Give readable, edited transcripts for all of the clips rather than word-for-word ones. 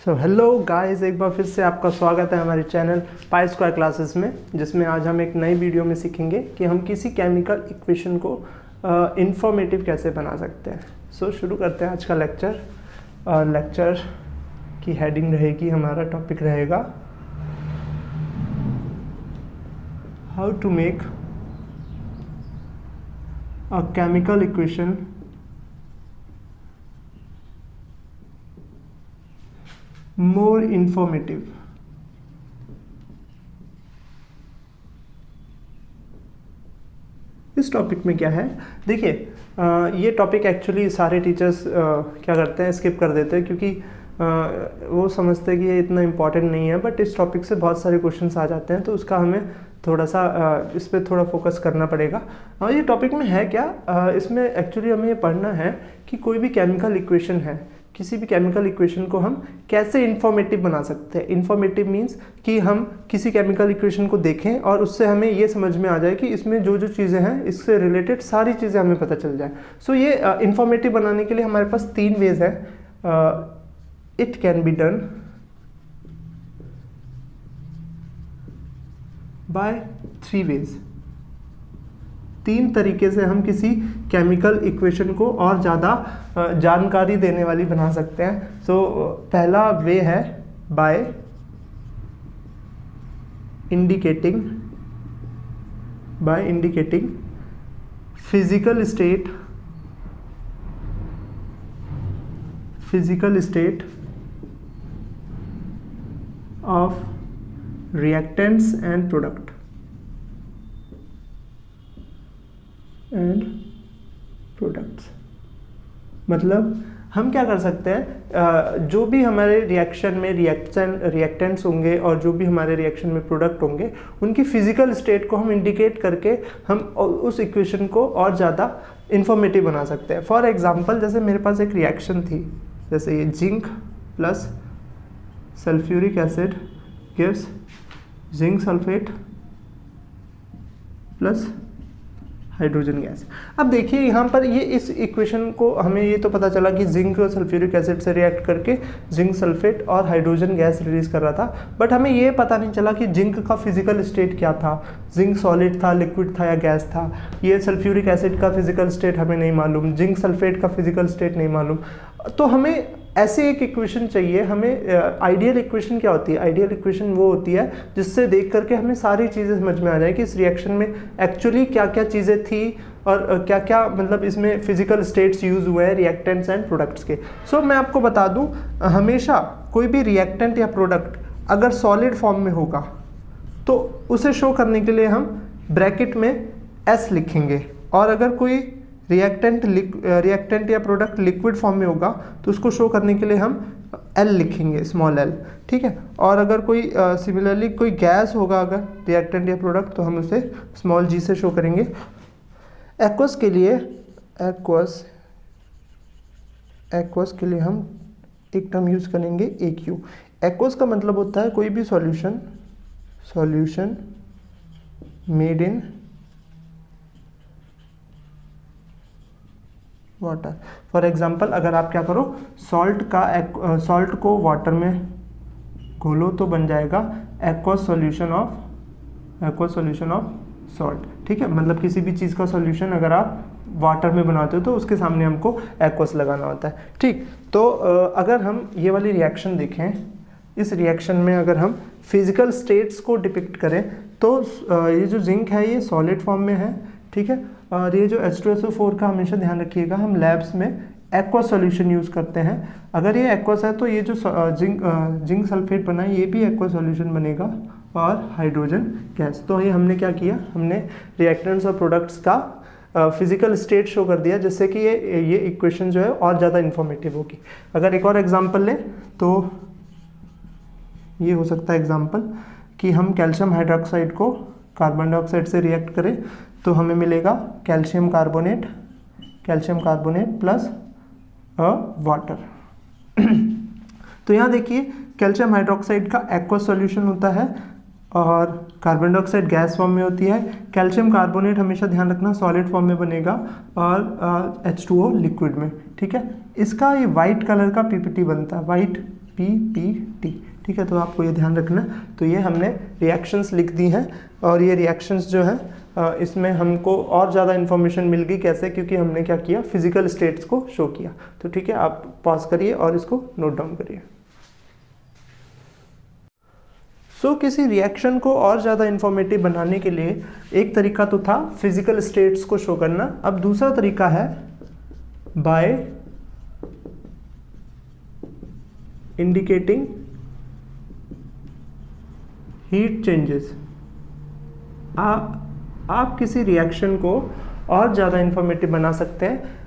Hello guys, एक बार फिर से आपका स्वागत है हमारे चैनल पाई स्क्वायर क्लासेस में, जिसमें आज हम एक नई वीडियो में सीखेंगे कि हम किसी केमिकल इक्वेशन को इंफॉर्मेटिव कैसे बना सकते हैं। शुरू करते हैं आज का लेक्चर। लेक्चर की हेडिंग रहेगी, हमारा टॉपिक रहेगा how to make a chemical equation more informative. इस टॉपिक में क्या है, देखिए ये टॉपिक एक्चुअली सारे टीचर्स क्या करते हैं, स्किप कर देते हैं, क्योंकि वो समझते हैं कि ये इतना इम्पॉर्टेंट नहीं है। बट इस टॉपिक से बहुत सारे क्वेश्चंस आ जाते हैं, तो उसका हमें थोड़ा सा इस पर थोड़ा फोकस करना पड़ेगा। और ये टॉपिक में है क्या, इसमें एक्चुअली हमें ये पढ़ना है कि कोई भी केमिकल इक्वेशन है, किसी भी केमिकल इक्वेशन को हम कैसे इंफॉर्मेटिव बना सकते हैं। इंफॉर्मेटिव मीन्स कि हम किसी केमिकल इक्वेशन को देखें और उससे हमें ये समझ में आ जाए कि इसमें जो जो चीज़ें हैं, इससे रिलेटेड सारी चीज़ें हमें पता चल जाए। ये इंफॉर्मेटिव बनाने के लिए हमारे पास 3 वेज है। It can be done by 3 ways. 3 तरीके से हम किसी केमिकल इक्वेशन को और ज़्यादा जानकारी देने वाली बना सकते हैं। पहला वे है by indicating physical state of reactants and products. मतलब हम क्या कर सकते हैं, जो भी हमारे रिएक्शन में रिएक्टेंट्स होंगे और जो भी हमारे रिएक्शन में प्रोडक्ट होंगे, उनकी फिजिकल स्टेट को हम इंडिकेट करके हम उस इक्वेशन को और ज़्यादा इंफॉर्मेटिव बना सकते हैं। फॉर एग्जांपल, जैसे मेरे पास एक रिएक्शन थी, जैसे ये zinc plus sulphuric acid gives zinc sulphate plus hydrogen gas. अब देखिए यहाँ पर ये इस इक्वेशन को हमें ये तो पता चला कि जिंक और सल्फ्यूरिक एसिड से रिएक्ट करके जिंक सल्फेट और हाइड्रोजन गैस रिलीज कर रहा था। बट हमें ये पता नहीं चला कि जिंक का फिजिकल स्टेट क्या था, जिंक सॉलिड था, लिक्विड था या गैस था। ये सल्फ्यूरिक एसिड का फिजिकल स्टेट हमें नहीं मालूम, जिंक सल्फेट का फिजिकल स्टेट नहीं मालूम। तो हमें ऐसी एक इक्वेशन चाहिए। हमें आइडियल इक्वेशन क्या होती है? आइडियल इक्वेशन वो होती है जिससे देख करके हमें सारी चीज़ें समझ में आ जाए कि इस रिएक्शन में एक्चुअली क्या क्या चीज़ें थी और क्या क्या मतलब इसमें फिजिकल स्टेट्स यूज़ हुए हैं रिएक्टेंट्स एंड प्रोडक्ट्स के। मैं आपको बता दूं, हमेशा कोई भी रिएक्टेंट या प्रोडक्ट अगर सॉलिड फॉर्म में होगा तो उसे शो करने के लिए हम ब्रैकेट में S लिखेंगे, और अगर कोई रिएक्टेंट या प्रोडक्ट लिक्विड फॉर्म में होगा तो उसको शो करने के लिए हम L लिखेंगे, स्मॉल l, ठीक है। और अगर कोई सिमिलरली कोई गैस होगा अगर रिएक्टेंट या प्रोडक्ट, तो हम उसे स्मॉल g से शो करेंगे। एक्वस के लिए हम एक टर्म यूज़ करेंगे AQ। एक्वस का मतलब होता है कोई भी solution made in water. For example, अगर आप क्या करो, सॉल्ट को वाटर में घोलो तो बन जाएगा एक्वस सॉल्यूशन ऑफ सॉल्ट, ठीक है। मतलब किसी भी चीज़ का सॉल्यूशन अगर आप वाटर में बनाते हो तो उसके सामने हमको एक्वस लगाना होता है, ठीक। तो अगर हम ये वाली रिएक्शन देखें, इस रिएक्शन में अगर हम फिजिकल स्टेट्स को डिपिक्ट करें तो ये जो जिंक है ये सॉलिड फॉर्म में है, ठीक है। और ये जो H2SO4 का हमेशा ध्यान रखिएगा, हम लैब्स में एक्वस सॉल्यूशन यूज़ करते हैं। अगर ये एक्वस है तो ये जो जिंक सल्फेट बना है ये भी एक्वस सॉल्यूशन बनेगा, और हाइड्रोजन गैस। तो ये हमने क्या किया, हमने रिएक्टेंट्स और प्रोडक्ट्स का फिजिकल स्टेट शो कर दिया, जिससे कि ये इक्वेशन जो है और ज़्यादा इन्फॉर्मेटिव होगी। अगर एक और एग्जाम्पल लें तो ये हो सकता है एग्जाम्पल कि हम कैल्शियम हाइड्रोक्साइड को कार्बन डाइऑक्साइड से रिएक्ट करें तो हमें मिलेगा कैल्शियम कार्बोनेट प्लस वाटर। तो यहाँ देखिए कैल्शियम हाइड्रोक्साइड का एक्वस सॉल्यूशन होता है और कार्बन डाइऑक्साइड गैस फॉर्म में होती है। कैल्शियम कार्बोनेट हमेशा ध्यान रखना सॉलिड फॉर्म में बनेगा और H2O लिक्विड में, ठीक है। इसका ये वाइट कलर का पीपीटी बनता है, वाइट PPT, ठीक है। तो आपको ये ध्यान रखना। तो ये हमने रिएक्शंस लिख दी हैं और ये रिएक्शंस जो हैं इसमें हमको और ज़्यादा इन्फॉर्मेशन मिल गई। कैसे? क्योंकि हमने क्या किया, फिजिकल स्टेट्स को शो किया। तो ठीक है, आप पॉज करिए और इसको नोट डाउन करिए। किसी रिएक्शन को और ज़्यादा इन्फॉर्मेटिव बनाने के लिए एक तरीका तो था फिजिकल स्टेट्स को शो करना। अब दूसरा तरीका है बाय इंडिकेटिंग हीट चेंजेस। आप किसी रिएक्शन को और ज़्यादा इन्फॉर्मेटिव बना सकते हैं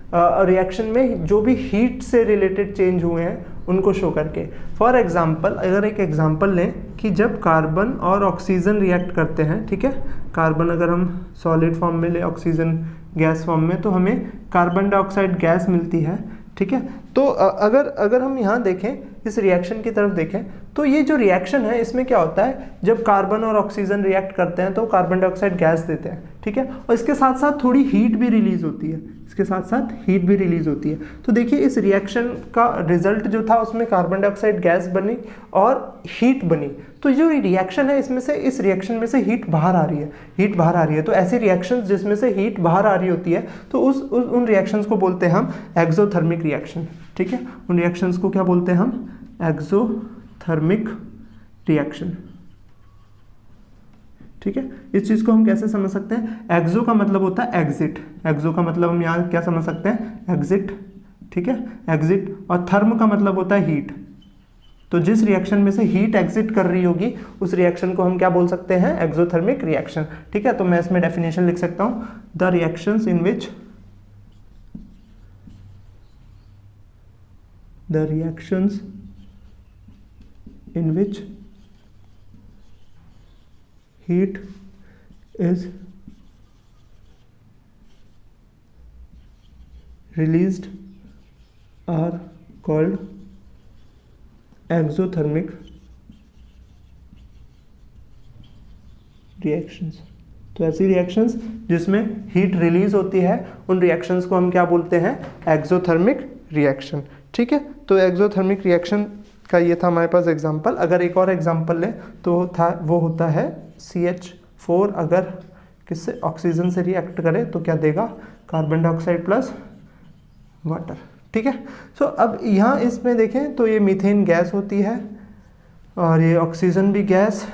रिएक्शन में जो भी हीट से रिलेटेड चेंज हुए हैं उनको शो करके। फॉर एग्जांपल, अगर एक एग्जांपल लें कि जब कार्बन और ऑक्सीजन रिएक्ट करते हैं, ठीक है, कार्बन अगर हम सॉलिड फॉर्म में ले, ऑक्सीजन गैस फॉर्म में, तो हमें कार्बन डाइऑक्साइड गैस मिलती है, ठीक है। तो अगर हम यहाँ देखें, इस रिएक्शन की तरफ देखें, तो ये जो रिएक्शन है इसमें क्या होता है, जब कार्बन और ऑक्सीजन रिएक्ट करते हैं तो कार्बन डाइऑक्साइड गैस देते हैं, ठीक है, और इसके साथ साथ थोड़ी हीट भी रिलीज होती है, इसके साथ साथ हीट भी रिलीज होती है। तो देखिए इस रिएक्शन का रिजल्ट जो था उसमें कार्बन डाइऑक्साइड गैस बनी और हीट बनी। तो जो रिएक्शन है इसमें से, इस रिएक्शन में से हीट बाहर आ रही है, हीट बाहर आ रही है। तो ऐसी रिएक्शंस जिसमें से हीट बाहर आ रही होती है तो उन रिएक्शंस को बोलते हैं हम एक्सोथर्मिक रिएक्शन, ठीक है। उन रिएक्शंस को क्या बोलते हैं हम? एक्सोथर्मिक रिएक्शन, ठीक है। इस चीज को हम कैसे समझ सकते हैं? एक्सो का मतलब होता है एग्जिट, एक्सो का मतलब हम यहाँ क्या समझ सकते हैं? एग्जिट, ठीक है, एग्जिट। और थर्म का मतलब होता है हीट। तो जिस रिएक्शन में से हीट एग्जिट कर रही होगी उस रिएक्शन को हम क्या बोल सकते हैं? एक्सोथर्मिक रिएक्शन, ठीक है। तो मैं इसमें डेफिनेशन लिख सकता हूं, the reactions in which heat is released are called exothermic reactions। तो ऐसी रिएक्शंस जिसमें हीट रिलीज होती है उन रिएक्शंस को हम क्या बोलते हैं? एक्सोथर्मिक रिएक्शन, ठीक है। तो एक्सोथर्मिक रिएक्शन का ये था हमारे पास एग्जांपल। अगर एक और एग्जांपल लें तो वो होता है CH4 अगर किससे? ऑक्सीजन से रिएक्ट करे तो क्या देगा? कार्बन डाइऑक्साइड प्लस वाटर, ठीक है। सो अब यहाँ इसमें देखें तो ये मीथेन गैस होती है और ये ऑक्सीजन भी गैस,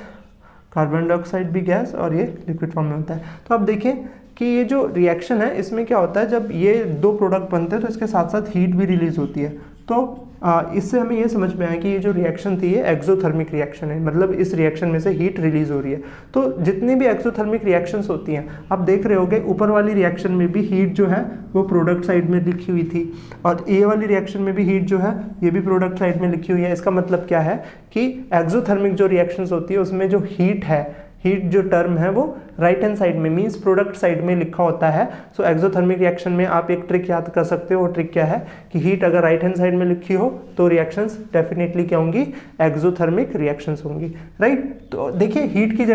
कार्बन डाइऑक्साइड भी गैस और ये लिक्विड फॉर्म में होता है। तो अब देखें कि ये जो रिएक्शन है इसमें क्या होता है, जब ये दो प्रोडक्ट बनते हैं तो इसके साथ साथ हीट भी रिलीज होती है। तो इससे हमें ये समझ में आया कि ये जो रिएक्शन थी ये एक्सोथर्मिक रिएक्शन है, मतलब इस रिएक्शन में से हीट रिलीज हो रही है। तो जितनी भी एक्सोथर्मिक रिएक्शंस होती हैं, आप देख रहे होगे ऊपर वाली रिएक्शन में भी हीट जो है वो प्रोडक्ट साइड में लिखी हुई थी और ये वाली रिएक्शन में भी हीट जो है ये भी प्रोडक्ट साइड में लिखी हुई है। इसका मतलब क्या है कि एक्सोथर्मिक जो रिएक्शंस होती है उसमें जो हीट है, हीट जो टर्म है वो राइट हैंड साइड में मींस प्रोडक्ट साइड में लिखा होता है। सो एक्सोथर्मिक रिएक्शन में आप एक ट्रिक याद कर सकते हो। वो ट्रिक क्या है कि हीट अगर राइट हैंड साइड में लिखी हो तो रिएक्शंस डेफिनेटली क्या होंगी? एक्सोथर्मिक रिएक्शंस होंगी, राइट। तो देखिए हीट की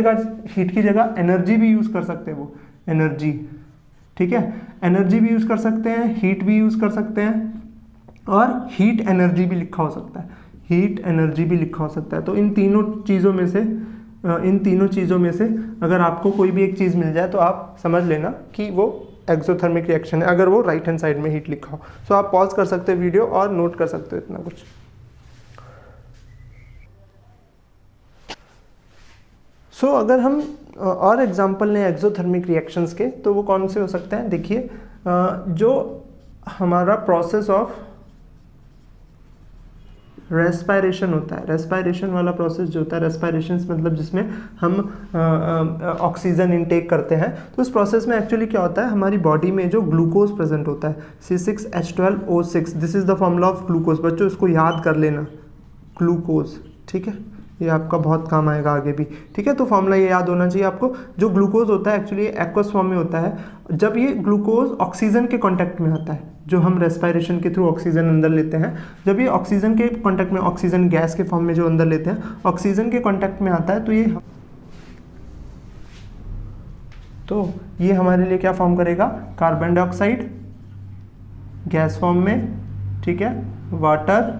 जगह एनर्जी भी यूज कर सकते हैं, वो एनर्जी, ठीक है, एनर्जी भी यूज कर सकते हैं, हीट भी यूज कर सकते हैं और हीट एनर्जी भी लिखा हो सकता है, हीट एनर्जी भी लिखा हो सकता है। तो इन तीनों चीज़ों में से अगर आपको कोई भी एक चीज़ मिल जाए तो आप समझ लेना कि वो एक्सोथर्मिक रिएक्शन है, अगर वो राइट हैंड साइड में हीट लिखा हो। सो आप पॉज कर सकते हो वीडियो और नोट कर सकते हो इतना कुछ। सो अगर हम और एग्जांपल लें एक्सोथर्मिक रिएक्शंस के तो वो कौन से हो सकते हैं? देखिए जो हमारा प्रोसेस ऑफ रेस्पायरेशन होता है, रेस्पायरेशन वाला प्रोसेस जो होता है, रेस्पायरेशन मतलब जिसमें हम ऑक्सीजन इनटेक करते हैं, तो उस प्रोसेस में एक्चुअली क्या होता है, हमारी बॉडी में जो ग्लूकोज प्रेजेंट होता है C6H12O6, this is the formula of glucose. बच्चों इसको याद कर लेना, ग्लूकोज, ठीक है, ये आपका बहुत काम आएगा आगे भी, ठीक है। तो फॉर्मूला ये याद होना चाहिए आपको। जो ग्लूकोज होता है एक्चुअली एक्वस फॉर्म में होता है। जब ये ग्लूकोज ऑक्सीजन के कांटेक्ट में आता है, जो हम रेस्पायरेशन के थ्रू ऑक्सीजन अंदर लेते हैं, जब ये ऑक्सीजन के कांटेक्ट में, ऑक्सीजन गैस के फॉर्म में जो अंदर लेते हैं, ऑक्सीजन के कांटेक्ट में आता है तो ये हमारे लिए क्या फॉर्म करेगा? कार्बन डाइऑक्साइड गैस फॉर्म में, ठीक है, वाटर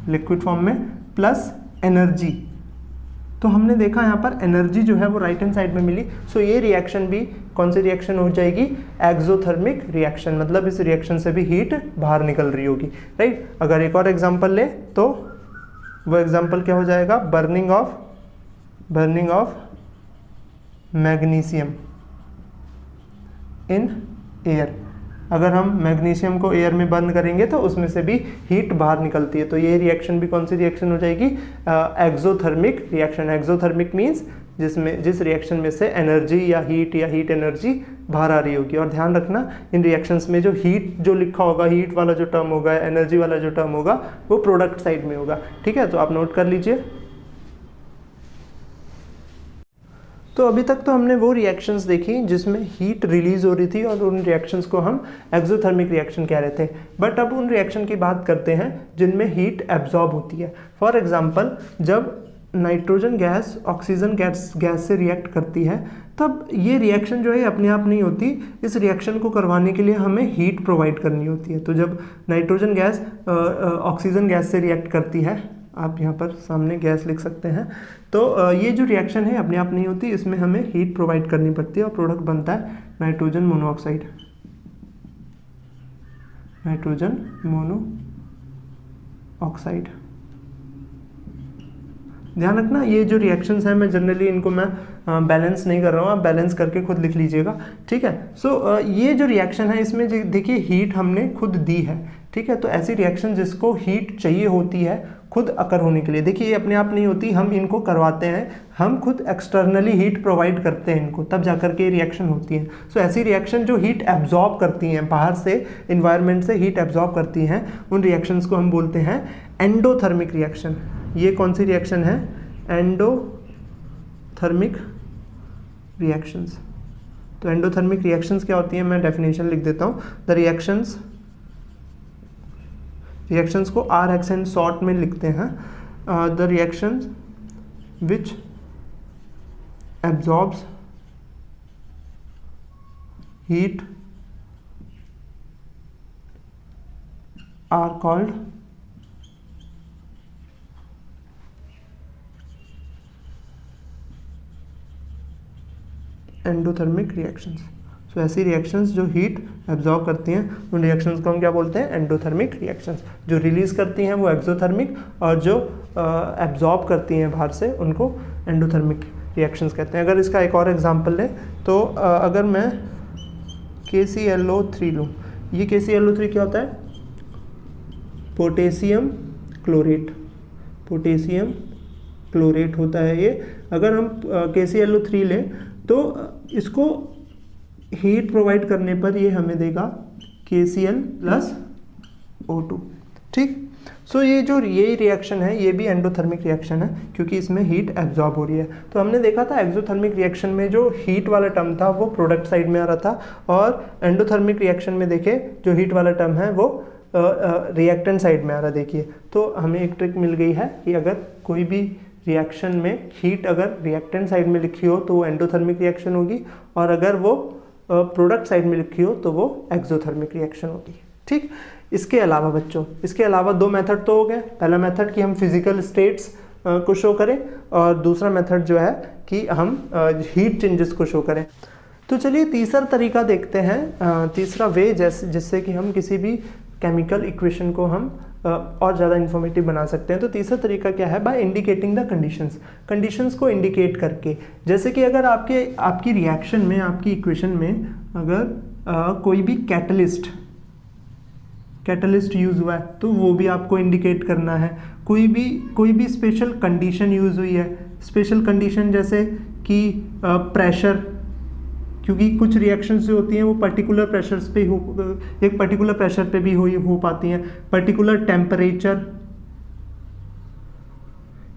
लिक्विड फॉर्म में, प्लस एनर्जी। तो हमने देखा यहाँ पर एनर्जी जो है वो राइट हैंड साइड में मिली। सो ये रिएक्शन भी कौन सी रिएक्शन हो जाएगी, एक्सोथर्मिक रिएक्शन, मतलब इस रिएक्शन से भी हीट बाहर निकल रही होगी, राइट। अगर एक और एग्जांपल ले तो वो एग्जांपल क्या हो जाएगा, burning of magnesium in air. अगर हम मैग्नीशियम को एयर में बर्न करेंगे तो उसमें से भी हीट बाहर निकलती है। तो ये रिएक्शन भी कौन सी रिएक्शन हो जाएगी, एक्सोथर्मिक रिएक्शन। एक्सोथर्मिक मीन्स जिस रिएक्शन में से एनर्जी या हीट एनर्जी बाहर आ रही होगी। और ध्यान रखना इन रिएक्शंस में जो हीट जो लिखा होगा, हीट वाला जो टर्म होगा, एनर्जी वाला जो टर्म होगा, वो प्रोडक्ट साइड में होगा, ठीक है। तो आप नोट कर लीजिए। तो अभी तक तो हमने वो रिएक्शंस देखी जिसमें हीट रिलीज हो रही थी और उन रिएक्शंस को हम एक्सोथर्मिक रिएक्शन कह रहे थे। बट अब उन रिएक्शन की बात करते हैं जिनमें हीट एब्जॉर्ब होती है। फॉर एग्जांपल, जब नाइट्रोजन गैस ऑक्सीजन गैस से रिएक्ट करती है, तब ये रिएक्शन जो है अपने आप नहीं होती। इस रिएक्शन को करवाने के लिए हमें हीट प्रोवाइड करनी होती है। तो जब नाइट्रोजन गैस ऑक्सीजन गैस से रिएक्ट करती है, आप यहाँ पर सामने गैस लिख सकते हैं, तो ये जो रिएक्शन है अपने आप नहीं होती, इसमें हमें हीट प्रोवाइड करनी पड़ती है और प्रोडक्ट बनता है नाइट्रोजन मोनोऑक्साइड, नाइट्रोजन मोनोऑक्साइड। ध्यान रखना ये जो रिएक्शंस हैं, मैं जनरली इनको मैं बैलेंस नहीं कर रहा हूँ, आप बैलेंस करके खुद लिख लीजिएगा, ठीक है। सो ये जो रिएक्शन है इसमें देखिए हीट हमने खुद दी है, ठीक है। तो ऐसी रिएक्शन जिसको हीट चाहिए होती है खुद अकर होने के लिए, देखिए ये अपने आप नहीं होती, हम इनको करवाते हैं, हम खुद एक्सटर्नली हीट प्रोवाइड करते हैं इनको, तब जाकर के रिएक्शन होती है। सो ऐसी रिएक्शन जो हीट एब्जॉर्ब करती हैं, बाहर से इन्वायरमेंट से हीट एब्जॉर्ब करती हैं, उन रिएक्शंस को हम बोलते हैं एंडोथर्मिक रिएक्शन। ये कौन सी रिएक्शन है, एंडोथर्मिक रिएक्शंस। तो एंडोथर्मिक रिएक्शंस क्या होती हैं, मैं डेफिनेशन लिख देता हूँ। द रिएक्शंस को RX एंड शॉर्ट में लिखते हैं। The reactions which absorbs heat are called endothermic reactions. So ऐसी रिएक्शंस जो हीट एब्जॉर्ब करती हैं, उन रिएक्शंस को हम क्या बोलते हैं, एंडोथर्मिक रिएक्शंस। जो रिलीज करती हैं वो एक्सोथर्मिक, और जो एब्जॉर्ब करती हैं बाहर से उनको एंडोथर्मिक रिएक्शंस कहते हैं। अगर इसका एक और एग्जांपल लें तो अगर मैं KClO3 लूँ, ये KClO3 क्या होता है, पोटेशियम क्लोरेट होता है ये। अगर हम KClO3 लें तो इसको हीट प्रोवाइड करने पर ये हमें देगा KCl+O2, ठीक। सो ये रिएक्शन है ये भी एंडोथर्मिक रिएक्शन है, क्योंकि इसमें हीट एब्जॉर्ब हो रही है। तो हमने देखा था एक्सोथर्मिक रिएक्शन में जो हीट वाला टर्म था वो प्रोडक्ट साइड में आ रहा था, और एंडोथर्मिक रिएक्शन में देखे जो हीट वाला टर्म है वो रिएक्टेंट साइड में आ रहा। देखिए तो हमें एक ट्रिक मिल गई है कि अगर कोई भी रिएक्शन में हीट अगर रिएक्टेंट साइड में लिखी हो तो वो एंडोथर्मिक रिएक्शन होगी, और अगर वो प्रोडक्ट साइड में लिखी हो तो वो एक्सोथर्मिक रिएक्शन होगी, ठीक। इसके अलावा बच्चों, इसके अलावा दो मेथड तो हो गए। पहला मेथड कि हम फिजिकल स्टेट्स को शो करें, और दूसरा मेथड जो है कि हम हीट चेंजेस को शो करें। तो चलिए तीसरा तरीका देखते हैं, तीसरा वे जिससे कि हम किसी भी केमिकल इक्वेशन को हम और ज़्यादा इन्फॉर्मेटिव बना सकते हैं। तो तीसरा तरीका क्या है, बाय इंडिकेटिंग द कंडीशंस को इंडिकेट करके। जैसे कि अगर आपकी रिएक्शन में, आपकी इक्वेशन में अगर कोई भी कैटलिस्ट यूज़ हुआ है तो वो भी आपको इंडिकेट करना है। कोई भी स्पेशल कंडीशन यूज़ हुई है, स्पेशल कंडीशन जैसे कि प्रेशर, क्योंकि कुछ रिएक्शंस जो होती हैं वो पर्टिकुलर प्रेशर्स पे एक पर्टिकुलर प्रेशर पे भी हो पाती हैं, पर्टिकुलर टेम्परेचर,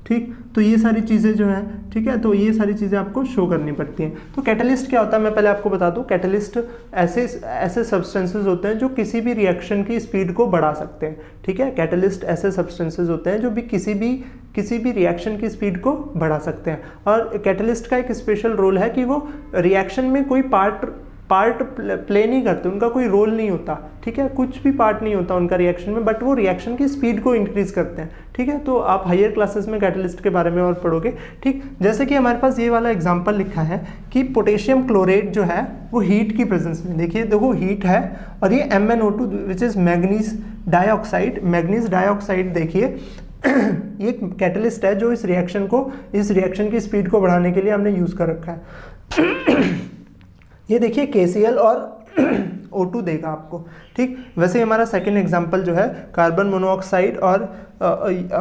ठीक। तो ये सारी चीज़ें जो हैं, ठीक है, तो ये सारी चीज़ें आपको शो करनी पड़ती हैं। तो कैटलिस्ट क्या होता है, मैं पहले आपको बता दूं। कैटलिस्ट ऐसे सब्सटेंसेस होते हैं जो किसी भी रिएक्शन की स्पीड को बढ़ा सकते हैं, ठीक है। कैटलिस्ट ऐसे सब्सटेंसेस होते हैं जो भी किसी भी रिएक्शन की स्पीड को बढ़ा सकते हैं। और कैटलिस्ट का एक स्पेशल रोल है कि वो रिएक्शन में कोई पार्ट पार्ट प्ले नहीं करते, उनका कोई रोल नहीं होता, ठीक है, कुछ भी पार्ट नहीं होता उनका रिएक्शन में, बट वो रिएक्शन की स्पीड को इंक्रीज करते हैं, ठीक है। तो आप हायर क्लासेस में कैटलिस्ट के बारे में और पढ़ोगे, ठीक। जैसे कि हमारे पास ये वाला एग्जांपल लिखा है कि पोटेशियम क्लोरेट जो है वो हीट की प्रेजेंस में, देखिए देखो हीट है और ये MnO2 which is manganese dioxide, देखिए ये कैटलिस्ट है जो इस रिएक्शन की स्पीड को बढ़ाने के लिए हमने यूज कर रखा है। ये देखिए KCl और O2 देगा आपको, ठीक। वैसे हमारा सेकंड एग्जांपल जो है कार्बन मोनोऑक्साइड और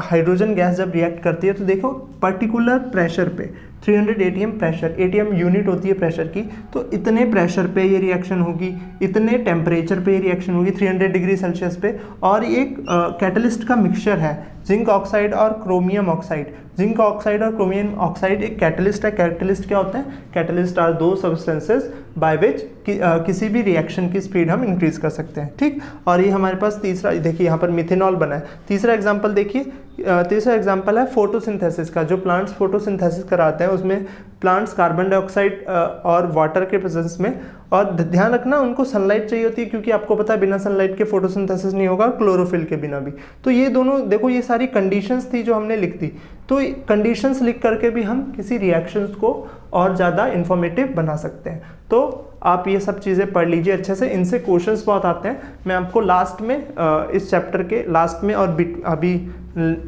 हाइड्रोजन गैस जब रिएक्ट करती है तो देखो पर्टिकुलर प्रेशर पे 300 ATM प्रेशर, ATM यूनिट होती है प्रेशर की, तो इतने प्रेशर पे ये रिएक्शन होगी, इतने टेम्परेचर पे ये रिएक्शन होगी 300 डिग्री सेल्सियस पे, और एक कैटलिस्ट का मिक्सचर है जिंक ऑक्साइड और क्रोमियम ऑक्साइड। जिंक ऑक्साइड और क्रोमियम ऑक्साइड एक कैटलिस्ट है। कैटलिस्ट क्या होते हैं? कैटलिस्ट आर दो सब्सटेंसेस बाय विच किसी भी रिएक्शन की स्पीड हम इंक्रीज कर सकते हैं, ठीक। और ये हमारे पास तीसरा, देखिए यहाँ पर मिथेनॉल बना है। तीसरा एग्जांपल देखिए, तीसरा एग्जांपल है फोटोसिंथेसिस का। जो प्लांट्स फोटोसिंथेसिस कराते हैं उसमें प्लांट्स कार्बन डाइऑक्साइड और वाटर के प्रेजेंस में, और ध्यान रखना उनको सनलाइट चाहिए होती है, क्योंकि आपको पता है बिना सनलाइट के फोटोसिंथेसिस नहीं होगा, क्लोरोफिल के बिना भी। तो ये दोनों देखो, ये सारी कंडीशंस थी जो हमने लिख दी। तो कंडीशंस लिख करके भी हम किसी रिएक्शंस को और ज़्यादा इंफॉर्मेटिव बना सकते हैं। तो आप ये सब चीज़ें पढ़ लीजिए अच्छे से, इनसे क्वेश्चंस बहुत आते हैं। मैं आपको लास्ट में इस चैप्टर के लास्ट में और अभी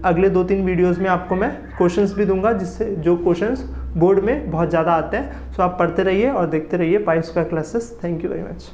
अगले 2-3 वीडियोस में आपको मैं क्वेश्चंस भी दूंगा, जिससे जो क्वेश्चंस बोर्ड में बहुत ज़्यादा आते हैं। सो आप पढ़ते रहिए और देखते रहिए pi square classes. Thank you very much.